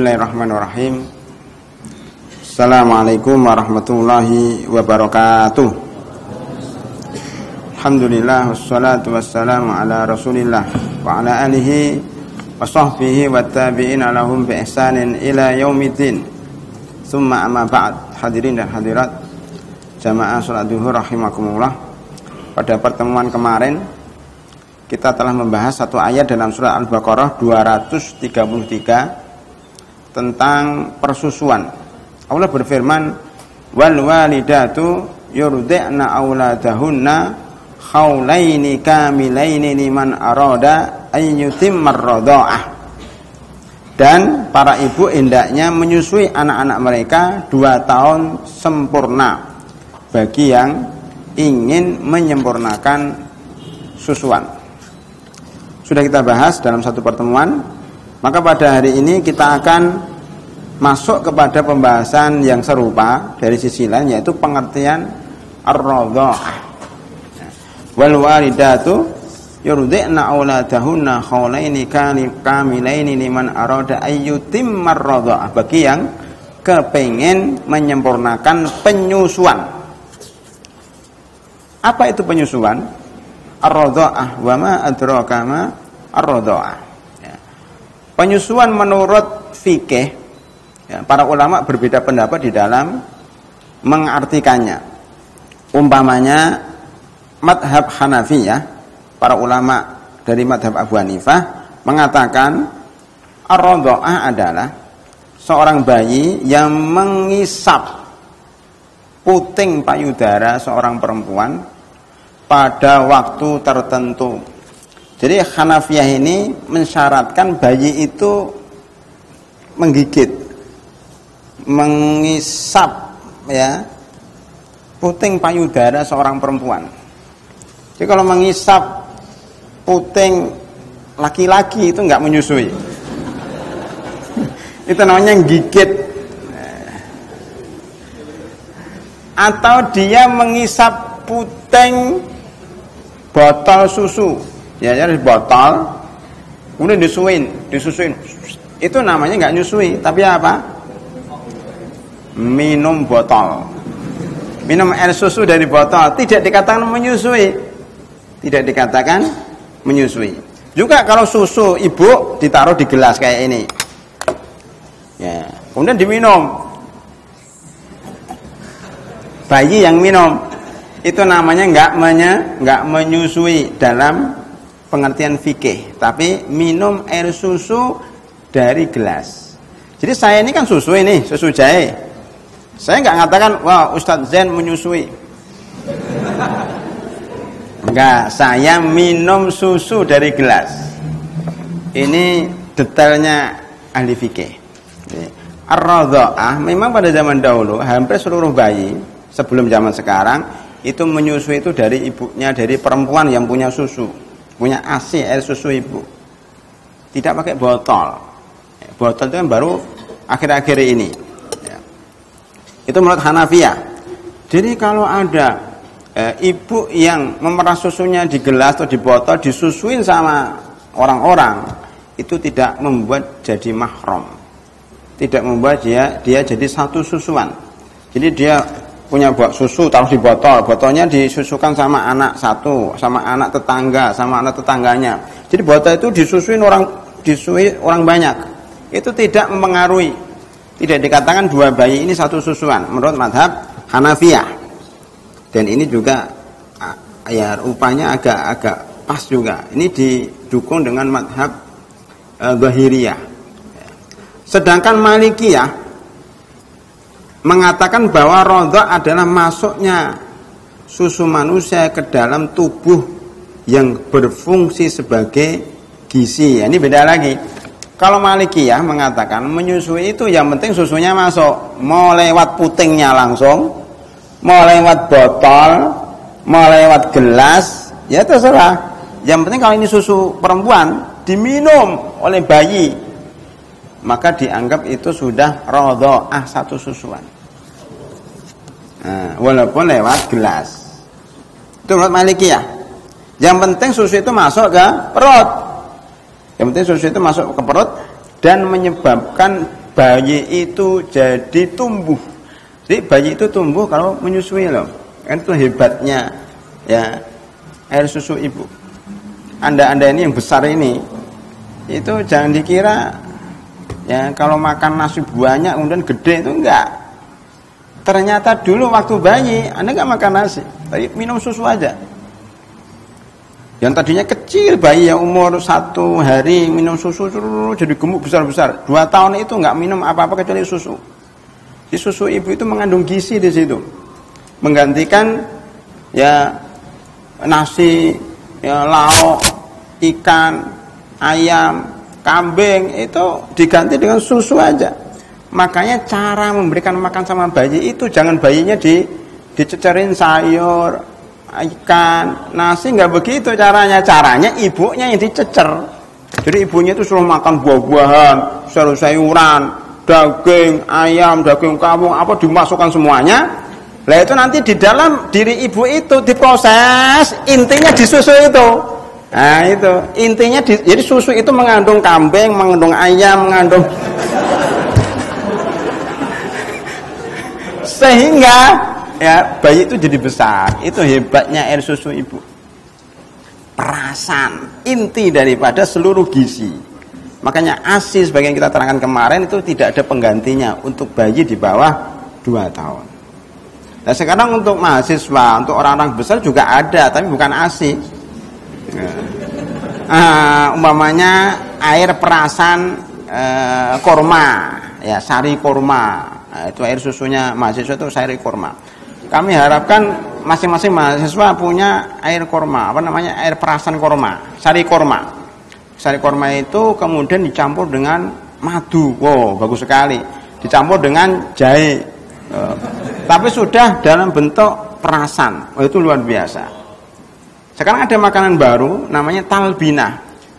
Bismillahirrahmanirrahim. Assalamualaikum warahmatullahi wabarakatuh. Alhamdulillah wassalatu wassalamu ala Rasulillah wa ala alihi wa sahbihi wa tabi'ina lahum bi ihsanin ila yaumiddin. Tsumma amma ba'd. Hadirin dan hadirat jamaah salat zuhur rahimakumullah. Pada pertemuan kemarin kita telah membahas satu ayat dalam surah Al-Baqarah 233 tentang persusuan. Allah berfirman, wal walidatu yurdi'na auladahunna haulaini kamilaini liman arada ayyutimmar radha'ah. Dan para ibu hendaknya menyusui anak-anak mereka 2 tahun sempurna bagi yang ingin menyempurnakan susuan. Sudah kita bahas dalam satu pertemuan. Maka pada hari ini kita akan masuk kepada pembahasan yang serupa dari sisi lain, yaitu pengertian ar-radha'ah. Wal walidatu yurdi'na auladahunna haulaini kamilaini liman arada ayyutimmar radha'ah, bagi yang kepengin menyempurnakan penyusuan. Apa itu penyusuan? Ar-radha'ah wa ma adraka ma ar-radha'ah. Penyusuan menurut fikih, para ulama berbeda pendapat di dalam mengartikannya. Umpamanya madhab Hanafiyah, para ulama dari madhab Abu Hanifah mengatakan ar-radha'ah adalah seorang bayi yang mengisap puting payudara seorang perempuan pada waktu tertentu. Jadi Hanafiyah ini mensyaratkan bayi itu menggigit, mengisap puting payudara seorang perempuan. Jadi kalau mengisap puting laki-laki itu enggak menyusui. Itu namanya gigit. Atau dia mengisap puting botol susu. Ya, dari botol, kemudian disusuin. Itu namanya nggak nyusui, tapi apa? Minum botol, minum air susu dari botol, tidak dikatakan menyusui, tidak dikatakan menyusui. Juga kalau susu ibu ditaruh di gelas kayak ini, ya, kemudian diminum, bayi yang minum, itu namanya nggak menyusui dalam pengertian fikih, tapi minum air susu dari gelas. Jadi saya ini kan susu jahe. Saya nggak ngatakan, wah Ustadz Zain menyusui. Enggak, saya minum susu dari gelas. Ini detailnya ahli fikih. Ar-radha'ah memang pada zaman dahulu hampir seluruh bayi sebelum zaman sekarang itu menyusui itu dari ibunya, dari perempuan yang punya susu. Punya ASI, air susu ibu. Tidak pakai botol. Botol itu kan baru akhir-akhir ini. Itu menurut Hanafiyah. Jadi kalau ada ibu yang memerah susunya di gelas atau di botol, disusuin sama orang-orang, itu tidak membuat jadi mahram. Tidak membuat dia jadi satu susuan. Jadi dia punya susu taruh di botol, botolnya disusukan sama anak satu, sama anak tetangga, sama anak tetangganya. Jadi botol itu disusui orang banyak. Itu tidak mempengaruhi. Tidak dikatakan dua bayi ini satu susuan menurut mazhab Hanafiyah. Dan ini juga ya rupanya agak pas juga. Ini didukung dengan mazhab Zahiriyah. Sedangkan Malikiyah mengatakan bahwa radha' adalah masuknya susu manusia ke dalam tubuh yang berfungsi sebagai gizi. Ini beda lagi. Kalau Malikiyah mengatakan menyusui itu yang penting susunya masuk, mau lewat putingnya langsung, mau lewat botol, mau lewat gelas, ya terserah. Yang penting kalau ini susu perempuan diminum oleh bayi, maka dianggap itu sudah radha'ah, satu susuan. Nah, walaupun lewat gelas. Itu menurut Malikiyah. Yang penting susu itu masuk ke perut. Yang penting susu itu masuk ke perut dan menyebabkan bayi itu jadi tumbuh. Jadi bayi itu tumbuh kalau menyusui loh. Kan itu hebatnya ya air susu ibu. Anda ini yang besar ini, itu jangan dikira ya kalau makan nasi banyak kemudian gede, itu enggak. Ternyata dulu waktu bayi Anda enggak makan nasi, tapi minum susu aja. Yang tadinya kecil, bayi yang umur 1 hari minum susu jadi gemuk besar-besar. 2 tahun itu enggak minum apa-apa kecuali susu. Di susu ibu itu mengandung gizi di situ, menggantikan ya nasi, ya lauk, ikan, ayam, kambing itu diganti dengan susu aja. Makanya cara memberikan makan sama bayi itu jangan bayinya dicecerin sayur, ikan, nasi, nggak begitu caranya. Caranya ibunya yang dicecer. Jadi ibunya itu suruh makan buah-buahan, sayur-sayuran, daging, ayam, daging kampung, apa dimasukkan semuanya. Lah itu nanti di dalam diri ibu itu diproses, intinya di susu itu. Nah itu intinya jadi susu itu mengandung kambing, mengandung ayam, mengandung sehingga ya bayi itu jadi besar. Itu hebatnya air susu ibu. Perasan inti daripada seluruh gizi. Makanya ASI sebagai yang kita terangkan kemarin itu tidak ada penggantinya untuk bayi di bawah 2 tahun. Nah sekarang untuk mahasiswa, untuk orang-orang besar juga ada, tapi bukan ASI. Umpamanya air perasan korma, ya sari korma, itu air susunya mahasiswa itu sari korma. Kami harapkan masing-masing mahasiswa punya air korma, apa namanya air perasan korma, sari korma. Sari korma itu kemudian dicampur dengan madu, wow bagus sekali, dicampur dengan jahe, tapi sudah dalam bentuk perasan, itu luar biasa. Sekarang ada makanan baru namanya talbinah.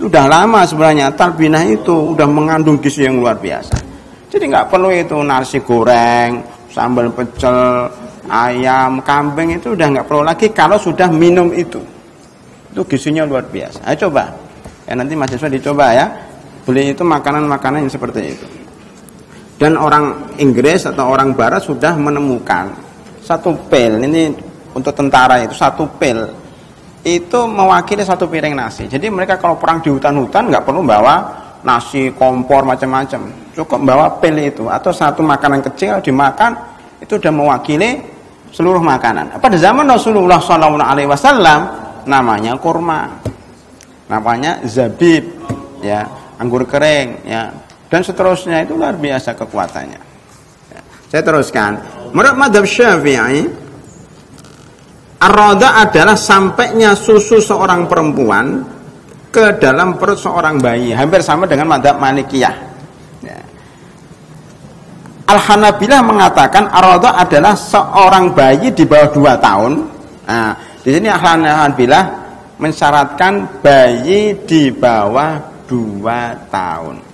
Udah lama sebenarnya talbinah itu udah mengandung gizi yang luar biasa. Jadi nggak perlu itu nasi goreng, sambal pecel, ayam, kambing itu udah nggak perlu lagi kalau sudah minum itu. Itu gizinya luar biasa. Ayo coba. Ya nanti mahasiswa dicoba ya. Beli itu makanan-makanan yang seperti itu. Dan orang Inggris atau orang Barat sudah menemukan satu pil, ini untuk tentara itu satu pil itu mewakili 1 piring nasi. Jadi mereka kalau perang di hutan-hutan nggak perlu bawa nasi, kompor, macam-macam. Cukup bawa pil itu atau satu makanan kecil dimakan itu sudah mewakili seluruh makanan. Pada zaman Rasulullah SAW namanya kurma, namanya zabib, ya anggur kering, ya dan seterusnya, itu luar biasa kekuatannya. Ya. Saya teruskan. Menurut mazhab Syafi'i, ar-radha adalah sampainya susu seorang perempuan ke dalam perut seorang bayi, hampir sama dengan mazhab Malikiyah. Ya. Al-Hanabilah mengatakan ar-radha adalah seorang bayi di bawah 2 tahun. Nah, di sini Al-Hanabilah mensyaratkan bayi di bawah 2 tahun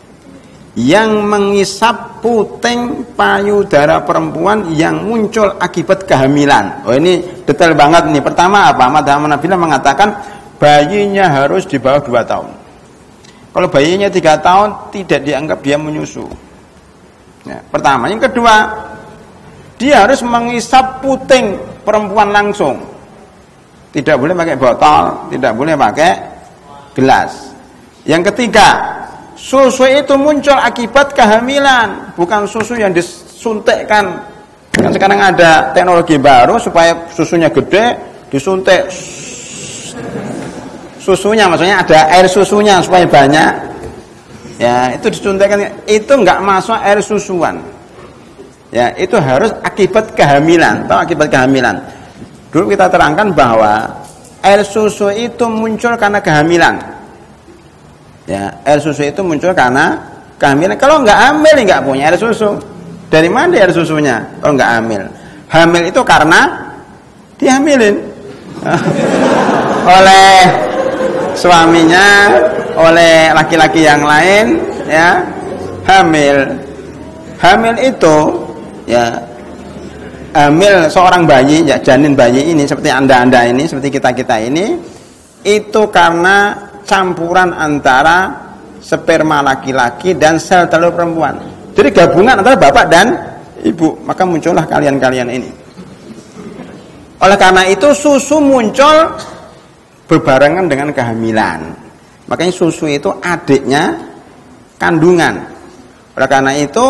yang mengisap puting payudara perempuan yang muncul akibat kehamilan. Oh ini detail banget nih. Pertama apa? Mazhab Hanabilah mengatakan bayinya harus di bawah 2 tahun. Kalau bayinya 3 tahun tidak dianggap dia menyusu. Ya, pertama. Yang kedua, dia harus mengisap puting perempuan langsung. Tidak boleh pakai botol, tidak boleh pakai gelas. Yang ketiga, susu itu muncul akibat kehamilan, bukan susu yang disuntikkan. Kan sekarang ada teknologi baru supaya susunya gede, disuntik susunya, maksudnya ada air susunya supaya banyak. Ya, itu disuntikkan, itu enggak masuk air susuan. Ya, itu harus akibat kehamilan. Tahu akibat kehamilan? Dulu kita terangkan bahwa air susu itu muncul karena kehamilan. Ya, air susu itu muncul karena kehamilan. Kalau nggak hamil nggak punya air susu. Dari mana air susunya? Kalau nggak hamil, hamil itu karena dihamilin oleh suaminya, oleh laki-laki yang lain, ya hamil. Hamil itu, ya hamil seorang bayi, ya janin bayi ini seperti anda ini, seperti kita ini, itu karena campuran antara sperma laki-laki dan sel telur perempuan. Jadi gabungan antara bapak dan ibu, maka muncullah kalian-kalian ini. Oleh karena itu susu muncul berbarengan dengan kehamilan. Makanya susu itu adiknya kandungan. Oleh karena itu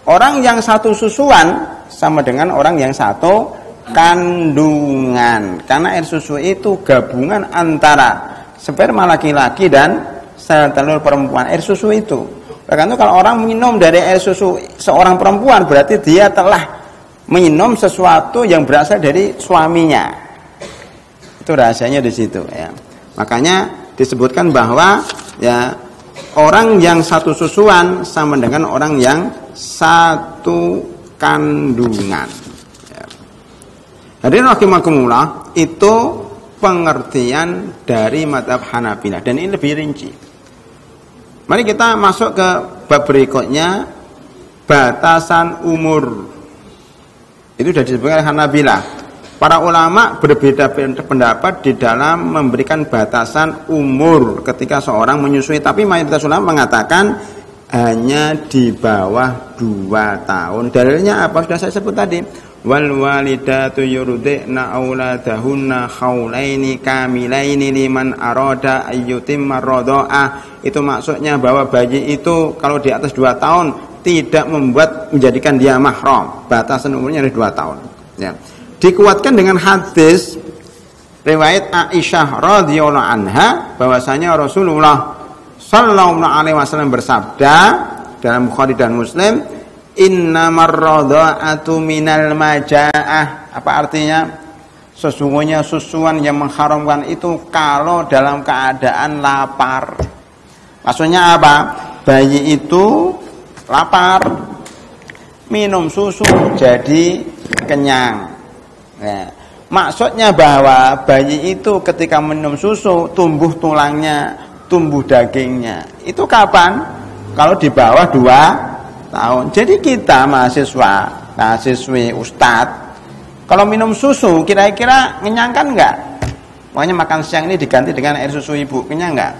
orang yang satu susuan sama dengan orang yang satu kandungan. Karena air susu itu gabungan antara sperma laki-laki dan sel telur perempuan. Air susu itu. Karena itu kalau orang minum dari air susu seorang perempuan berarti dia telah minum sesuatu yang berasal dari suaminya. Itu rahasianya di situ ya. Makanya disebutkan bahwa ya orang yang satu susuan sama dengan orang yang satu kandungan. Ya. Hadirin rahimakumullah, itu pengertian dari mazhab Hanabilah dan ini lebih rinci. Mari kita masuk ke bab berikutnya, batasan umur. Itu sudah disebutkan oleh Hanabilah. Para ulama berbeda pendapat di dalam memberikan batasan umur ketika seorang menyusui, tapi mayoritas ulama mengatakan hanya di bawah 2 tahun. Dalilnya apa? Sudah saya sebut tadi. Wal walidatu yurdi'na auladahunna haulaini kamilaini liman arada ayyutimma radha'ah. Itu maksudnya bahwa bayi itu kalau di atas 2 tahun tidak menjadikan dia mahram. Batasan umurnya ada 2 tahun. Ya. Dikuatkan dengan hadis riwayat Aisyah radhiyallahu anha bahwasanya Rasulullah sallallahu alaihi wasallam bersabda dalam Bukhari dan Muslim, innamar radha'atu minal maja'ah. Apa artinya? Sesungguhnya susuan yang mengharamkan itu kalau dalam keadaan lapar. Maksudnya apa? Bayi itu lapar, minum susu jadi kenyang. Nah, maksudnya bahwa bayi itu ketika minum susu tumbuh tulangnya, tumbuh dagingnya. Itu kapan? Kalau di bawah 2 tahun. Jadi kita mahasiswi, ustadz, kalau minum susu kira-kira mengenyangkan enggak? Makanya makan siang ini diganti dengan air susu ibu, kenyang enggak?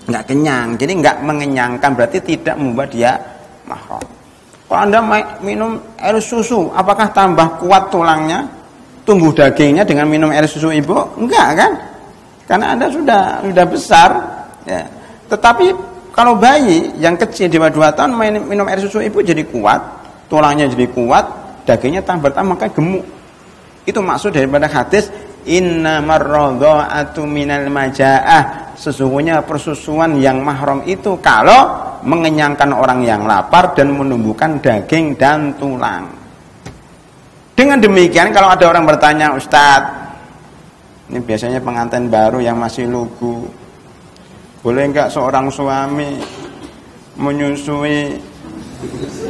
Enggak kenyang. Jadi enggak mengenyangkan, berarti tidak membuat dia mahram. Kalau Anda minum air susu, apakah tambah kuat tulangnya, tumbuh dagingnya dengan minum air susu ibu? Enggak kan? Karena Anda sudah besar ya. Tetapi kalau bayi yang kecil di bawah 2 tahun minum air susu ibu jadi kuat, tulangnya jadi kuat, dagingnya tambah maka gemuk. Itu maksud daripada hadis innamar radha'atu minal maja'ah. Sesungguhnya persusuan yang mahram itu kalau mengenyangkan orang yang lapar dan menumbuhkan daging dan tulang. Dengan demikian kalau ada orang bertanya, Ustadz, ini biasanya pengantin baru yang masih lugu, boleh enggak seorang suami menyusui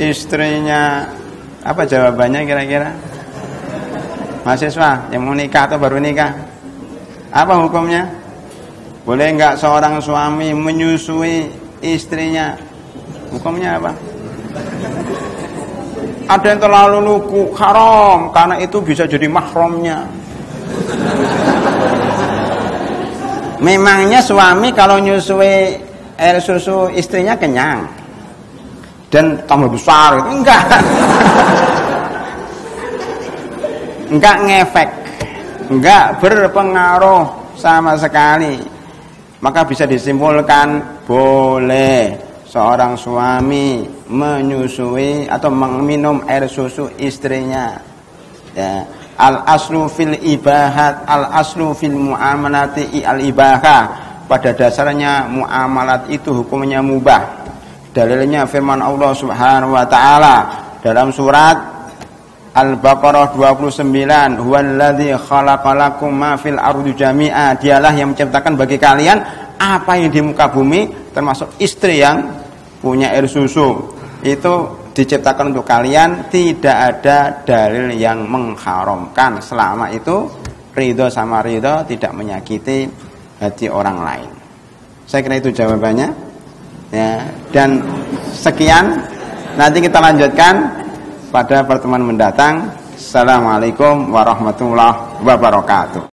istrinya? Apa jawabannya kira-kira? Mahasiswa yang mau nikah atau baru nikah? Apa hukumnya? Boleh enggak seorang suami menyusui istrinya? Hukumnya apa? Ada yang terlalu lugu, haram, karena itu bisa jadi mahramnya. Memangnya suami kalau nyusui air susu istrinya kenyang dan tambah besar? Enggak. Enggak ngefek, enggak berpengaruh sama sekali. Maka bisa disimpulkan boleh seorang suami menyusui atau meminum air susu istrinya. Ya. Al aslu fil ibahat, al aslu fil muamalati al ibahah. Pada dasarnya muamalat itu hukumnya mubah. Dalilnya firman Allah Subhanahu wa taala dalam surat Al-Baqarah 29, huwallazi khalaqalakum ma fil ardi jami'a. Dialah yang menciptakan bagi kalian apa yang di muka bumi, termasuk istri yang punya air susu. Itu diciptakan untuk kalian, tidak ada dalil yang mengharamkan selama itu ridho sama ridho, tidak menyakiti hati orang lain. Saya kira itu jawabannya. Ya, dan sekian, nanti kita lanjutkan pada pertemuan mendatang. Assalamualaikum warahmatullahi wabarakatuh.